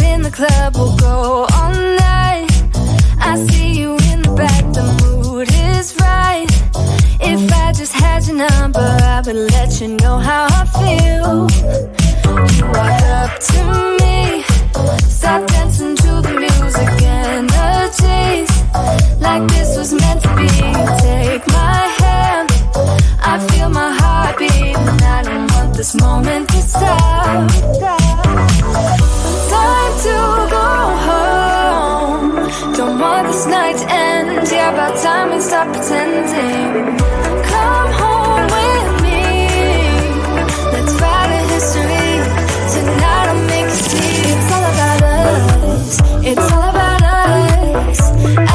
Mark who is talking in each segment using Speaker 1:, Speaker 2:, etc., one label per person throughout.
Speaker 1: in the club, we'll go all night. I see you in the back, the mood is right. If I just had your number, I would let you know how I feel. You walk up to me, start dancing to the music, energies like this was meant to be. Take my hand, I feel my heart beat, and I don't want this moment to stop. Time to go home, don't want this night to end. Yeah, about time we stop pretending. Come home with me, let's write a history. Tonight I'll make you see it's all about us. It's all about us.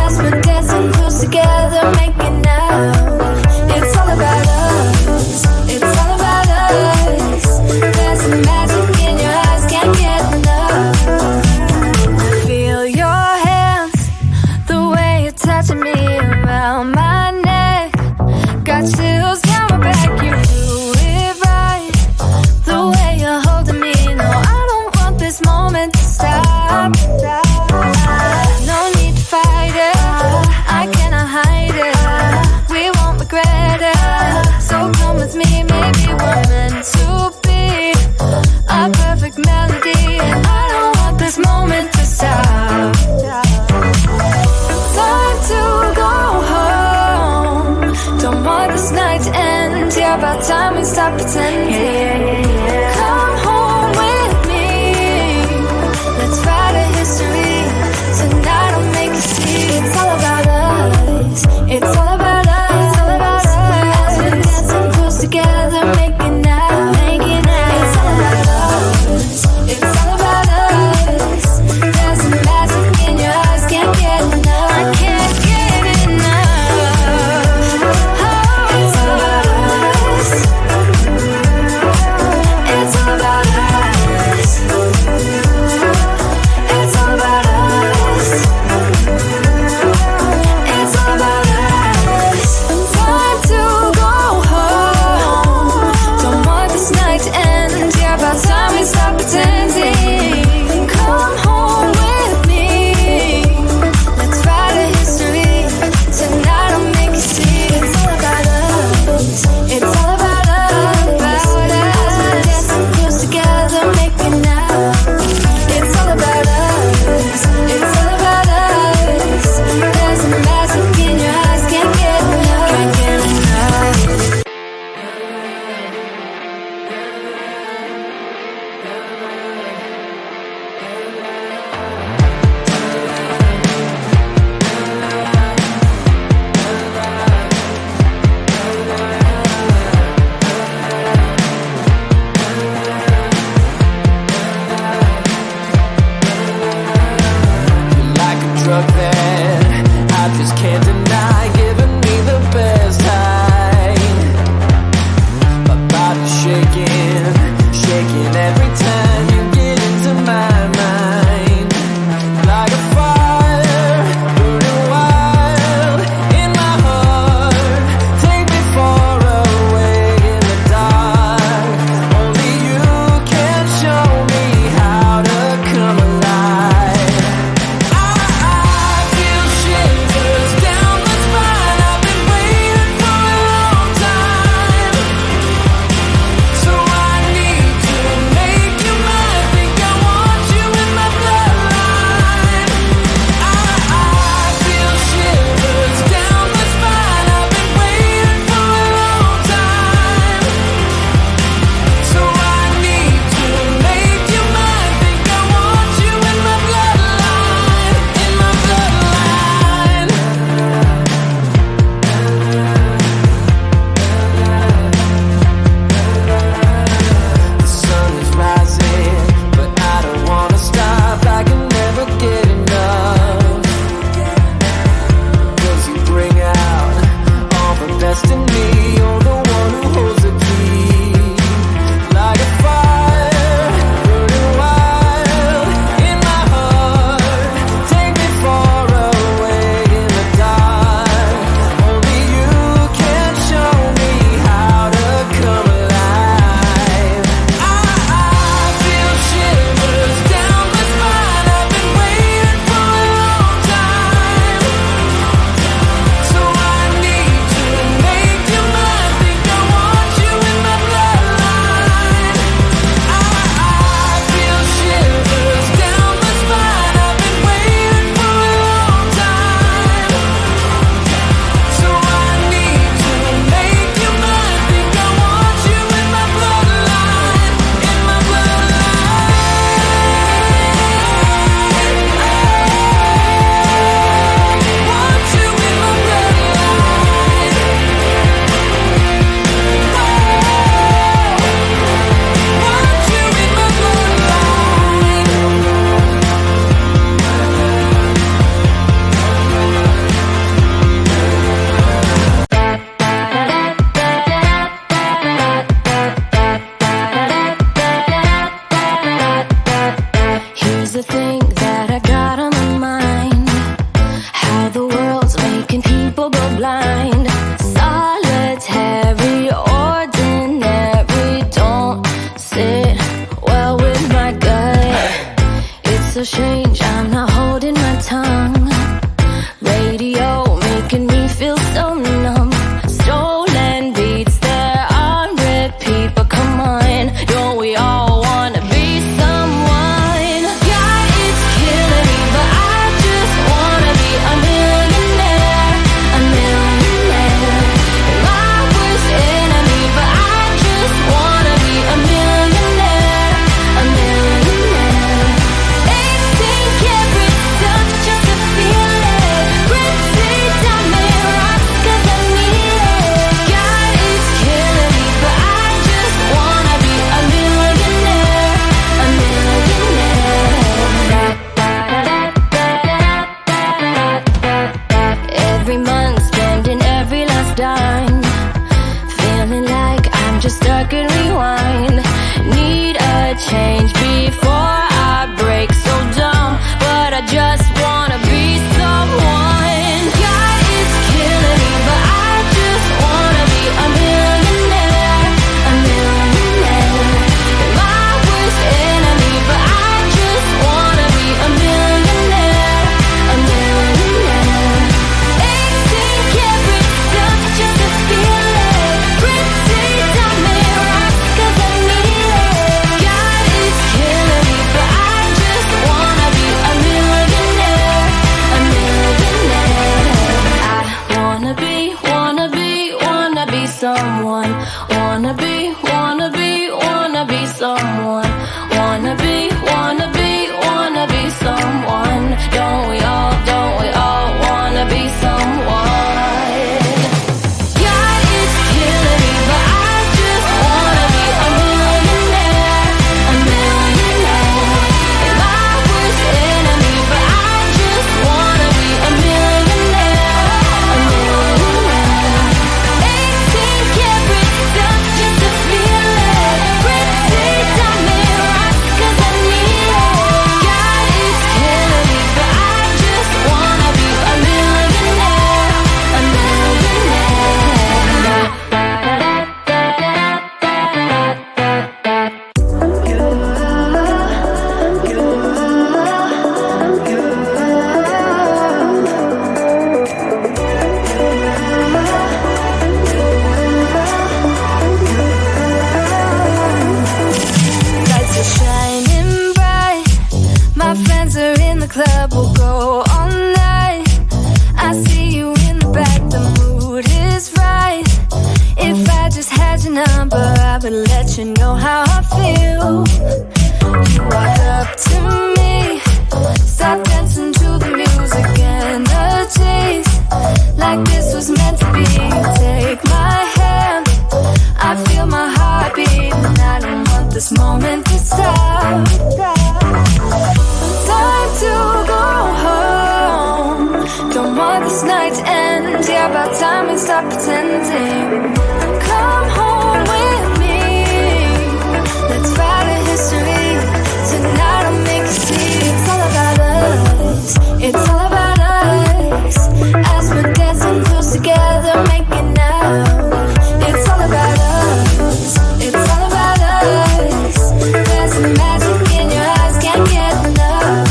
Speaker 1: As we're dancing close together, making out. It's all about us. It's all about us. There's some magic in your eyes, can't get enough. Feel your hands, the way you're touching me around my neck. Got chills down my back, you do it right. The way you're holding me, no, I don't want this moment to stop. No need to fight it, I cannot hide it. We won't regret it, so come with me. Maybe we're meant to be a perfect melody, and I don't want this moment to stop. Time to go home, don't want this night to end. Yeah, about time we stop pretending. Come home with me, let's write a history. Tonight I'll make you see it's all about us. It's all about us. All about us. As we're dancing close together, making out, making out. It's all about us. It's all about us. There's some magic in your eyes, can't get enough. I can't get enough. Oh, it's all about us. change. I'm not holding my tongue. Radio making me feel so numb. Stolen beats, they're on repeat. But come on, don't we all wanna be someone? Yeah, it's killing me, but I just wanna be a millionaire. A millionaire. My worst enemy, but I just wanna be a millionaire. A millionaire. 18 karat stuff just to feel it. Red sea diamond rocks 'cause I need it. God, it's killing me, but I just wanna be a millionaire. A millionaire. Every month spending every last dime, feeling like I'm just stuck in rewind. Need a change before I break. So dumb, but I just wanna be someone. God, it's killing me, but I just wanna be a millionaire. A millionaire. My worst enemy, but I just wanna be a millionaire. A millionaire. 18 karat stuff just to feel it. Red sea diamond rocks 'cause I need it. God, it's killing me, but I just wanna be a millionaire. A millionaire. I wanna be someone. Wanna be someone. Wanna be someone. Don't we all wanna be someone? Yeah, it's killing me, but I just wanna be a millionaire. A millionaire. My worst enemy, but I just wanna be a millionaire. A millionaire. 18 karat stuff just to feel it. Red sea diamond rocks 'cause I need it. God, it's killing me, but I just wanna be a millionaire. A Lights are shining bright. My friends are in the club, we'll go all night. I see you in the back, the mood is right. If I just had your number, I would let you know how I feel. You walk up to me, start dancing to the music and the chase. Like this was meant to be. Take my hand, I feel my heart beat, and I don't want this moment to stop. Time to go home. Don't want this night to end. Yeah, about time we stop pretending. Come home with me. Let's write a history. Tonight I'll make you see. It's all about us. It's all about us. As we're dancing close together, making out. It's all about us. It's all about us. There's some magic in your eyes, can't get enough.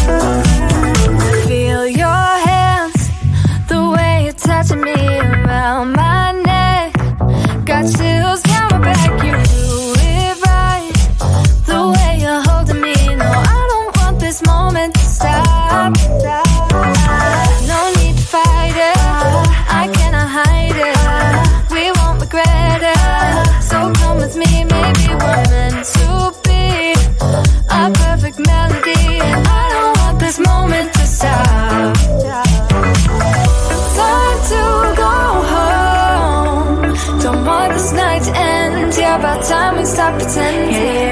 Speaker 1: Feel your hands, the way you're touching me around my neck. Got chills down my back, you do it right. The way you're holding me, no, I don't want this moment to stop. No need to fight it, I cannot hide it. We won't regret it, so come with me, maybe we're meant to be. A perfect melody, and I don't want this moment to stop. Time to go home. Don't want this night to end. Yeah, about time we stop pretending.